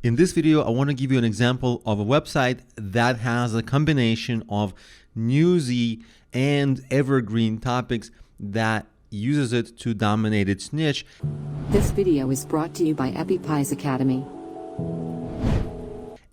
In this video, I want to give you an example of a website that has a combination of newsy and evergreen topics that uses it to dominate its niche. This video is brought to you by EpiPies Academy.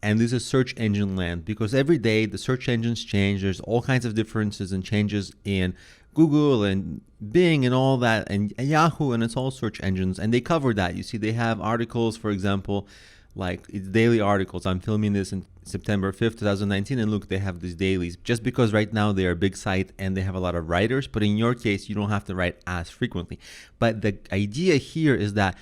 And this is search engine land, because every day the search engines change. There's all kinds of differences and changes in Google and Bing and all that, and Yahoo, and it's all search engines, and they cover that. You see, they have articles, for example, like it's daily articles. I'm filming this in September 5th, 2019, and look, they have these dailies. Just because right now they're a big site and they have a lot of writers, but in your case, you don't have to write as frequently. But the idea here is that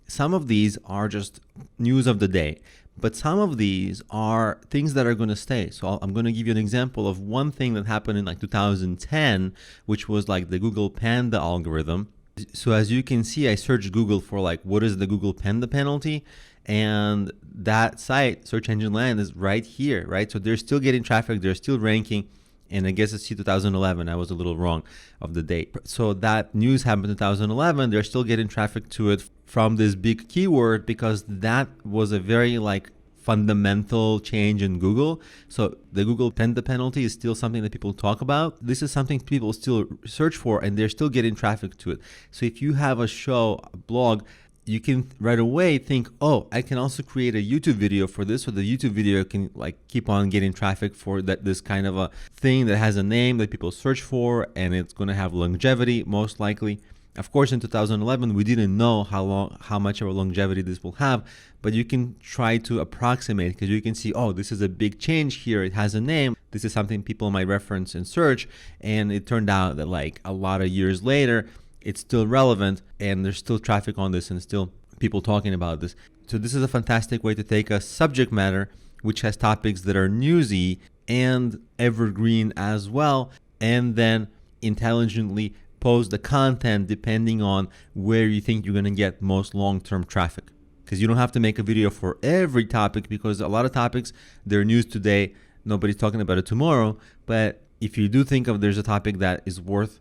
some of these are just news of the day, but some of these are things that are going to stay. So I'm going to give you an example of one thing that happened in like 2010, which was like the Google Panda algorithm. So as you can see, I searched Google for like, what is the Google Panda penalty? And that site, Search Engine Land, is right here, right? So they're still getting traffic, they're still ranking. And I guess it's 2011. I was a little wrong of the date. So that news happened in 2011. They're still getting traffic to it from this big keyword, because that was a very like fundamental change in Google. So the Google Panda penalty is still something that people talk about. This is something people still search for, and they're still getting traffic to it. So if you have a show, a blog, you can right away think, oh, I can also create a YouTube video for this, so the YouTube video can like keep on getting traffic for that, this kind of a thing that has a name that people search for, and it's going to have longevity most likely. Of course, in 2011, we didn't know how much of a longevity this will have, but you can try to approximate, because you can see, oh, this is a big change here. It has a name. This is something people might reference and search, and it turned out that like a lot of years later, it's still relevant, and there's still traffic on this and still people talking about this. So this is a fantastic way to take a subject matter which has topics that are newsy and evergreen as well, and then intelligently pose the content depending on where you think you're going to get most long-term traffic. Because you don't have to make a video for every topic, because a lot of topics, they're news today, nobody's talking about it tomorrow. But if you do think of there's a topic that is worth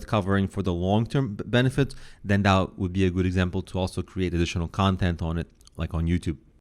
covering for the long-term benefits, then that would be a good example to also create additional content on it, like on YouTube.